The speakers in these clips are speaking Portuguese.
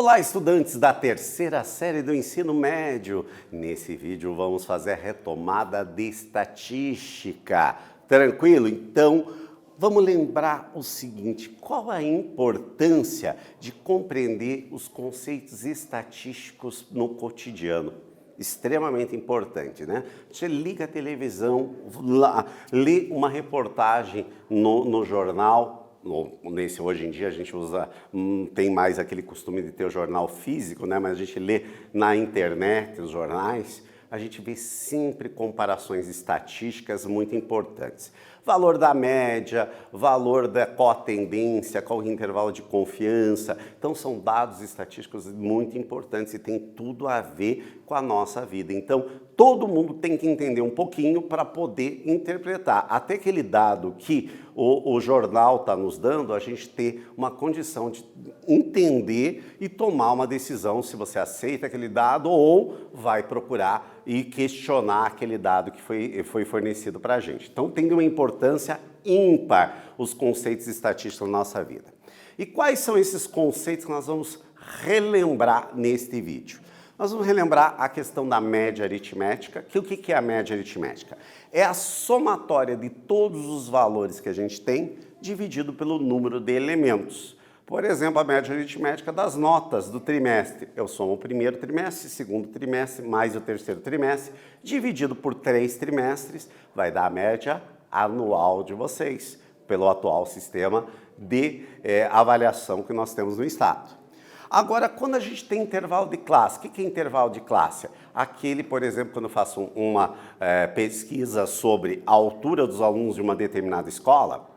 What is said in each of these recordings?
Olá, estudantes da terceira série do ensino médio. Nesse vídeo vamos fazer a retomada de estatística. Tranquilo? Então, vamos lembrar o seguinte: qual a importância de compreender os conceitos estatísticos no cotidiano? Extremamente importante, né? Você liga a televisão, lê uma reportagem no jornal. Hoje em dia a gente usa, não tem mais aquele costume de ter o jornal físico, né? Mas a gente lê na internet os jornais, a gente vê sempre comparações estatísticas muito importantes. Valor da média, valor da qual a tendência, qual o intervalo de confiança. Então são dados estatísticos muito importantes e tem tudo a ver com a nossa vida. Então todo mundo tem que entender um pouquinho para poder interpretar. Até aquele dado que o jornal está nos dando, a gente ter uma condição de entender e tomar uma decisão se você aceita aquele dado ou vai procurar e questionar aquele dado que foi fornecido para a gente. Então tem uma importância ímpar os conceitos estatísticos na nossa vida. E quais são esses conceitos que nós vamos relembrar neste vídeo? Nós vamos relembrar a questão da média aritmética. O que é a média aritmética? É a somatória de todos os valores que a gente tem dividido pelo número de elementos. Por exemplo, a média aritmética das notas do trimestre. Eu somo o primeiro trimestre, segundo trimestre, mais o terceiro trimestre, dividido por 3 trimestres, vai dar a média anual de vocês, pelo atual sistema de avaliação que nós temos no Estado. Agora, quando a gente tem intervalo de classe, o que é intervalo de classe? Aquele, por exemplo, quando eu faço uma pesquisa sobre a altura dos alunos de uma determinada escola,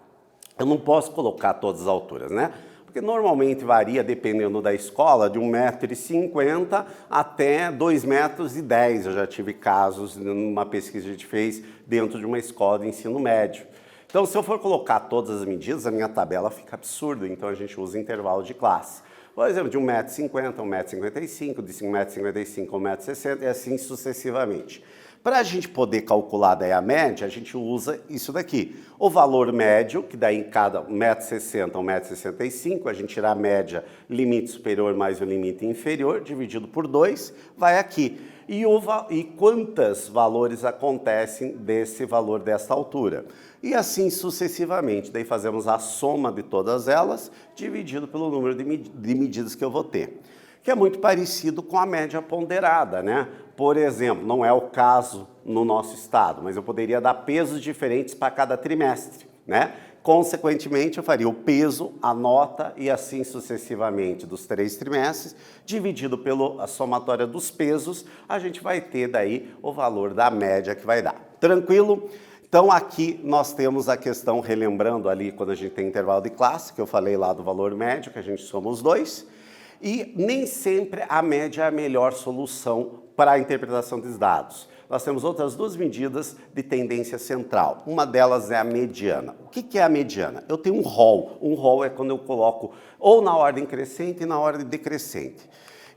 eu não posso colocar todas as alturas, né? Porque normalmente varia, dependendo da escola, de 1,50 m até 2,10 m. Eu já tive casos, numa pesquisa que a gente fez dentro de uma escola de ensino médio. Então, se eu for colocar todas as medidas, a minha tabela fica absurda, então a gente usa intervalo de classe. Por exemplo, de 1,50 m a 1,55 m, de 1,55 m a 1,60 m e assim sucessivamente. Para a gente poder calcular daí a média, a gente usa isso daqui. O valor médio, que daí em cada 1,60 m a 1,65 m, a gente tira a média, limite superior mais o limite inferior, dividido por 2, vai aqui. E quantos valores acontecem desse valor dessa altura? E assim sucessivamente. Daí fazemos a soma de todas elas, dividido pelo número de medidas que eu vou ter. Que é muito parecido com a média ponderada, né? Por exemplo, não é o caso no nosso estado, mas eu poderia dar pesos diferentes para cada trimestre, né? Consequentemente, eu faria o peso, a nota e assim sucessivamente dos 3 trimestres, dividido pela somatória dos pesos, a gente vai ter daí o valor da média que vai dar. Tranquilo? Então aqui nós temos a questão, relembrando ali quando a gente tem intervalo de classe, que eu falei lá do valor médio, que a gente soma os dois, e nem sempre a média é a melhor solução para a interpretação dos dados. Nós temos outras 2 medidas de tendência central. Uma delas é a mediana. O que é a mediana? Eu tenho um rol. Um rol é quando eu coloco ou na ordem crescente e na ordem decrescente.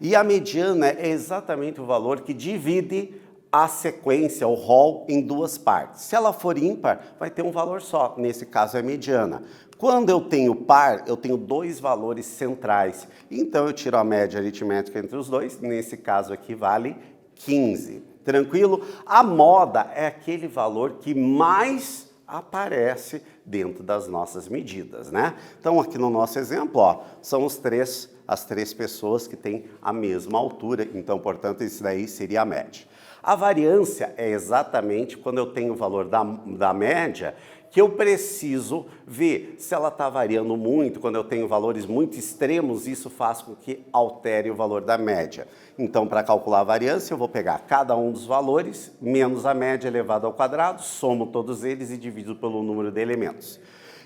E a mediana é exatamente o valor que divide a sequência, o rol, em 2 partes. Se ela for ímpar, vai ter um valor só. Nesse caso é mediana. Quando eu tenho par, eu tenho 2 valores centrais. Então eu tiro a média aritmética entre os dois. Nesse caso aqui vale 15. Tranquilo? A moda é aquele valor que mais aparece dentro das nossas medidas, né? Então aqui no nosso exemplo, ó, são as 3 pessoas que têm a mesma altura. Então, portanto, isso daí seria a média. A variância é exatamente quando eu tenho o valor da média, que eu preciso ver se ela está variando muito. Quando eu tenho valores muito extremos, isso faz com que altere o valor da média. Então, para calcular a variância, eu vou pegar cada um dos valores, menos a média elevado ao quadrado, somo todos eles e divido pelo número de elementos.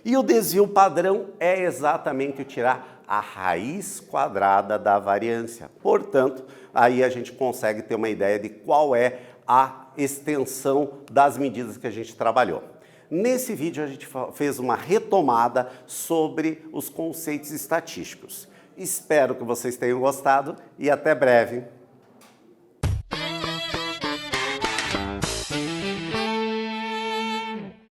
E o desvio padrão é exatamente tirar a raiz quadrada da variância. Portanto, aí a gente consegue ter uma ideia de qual é a extensão das medidas que a gente trabalhou. Nesse vídeo a gente fez uma retomada sobre os conceitos estatísticos. Espero que vocês tenham gostado e até breve.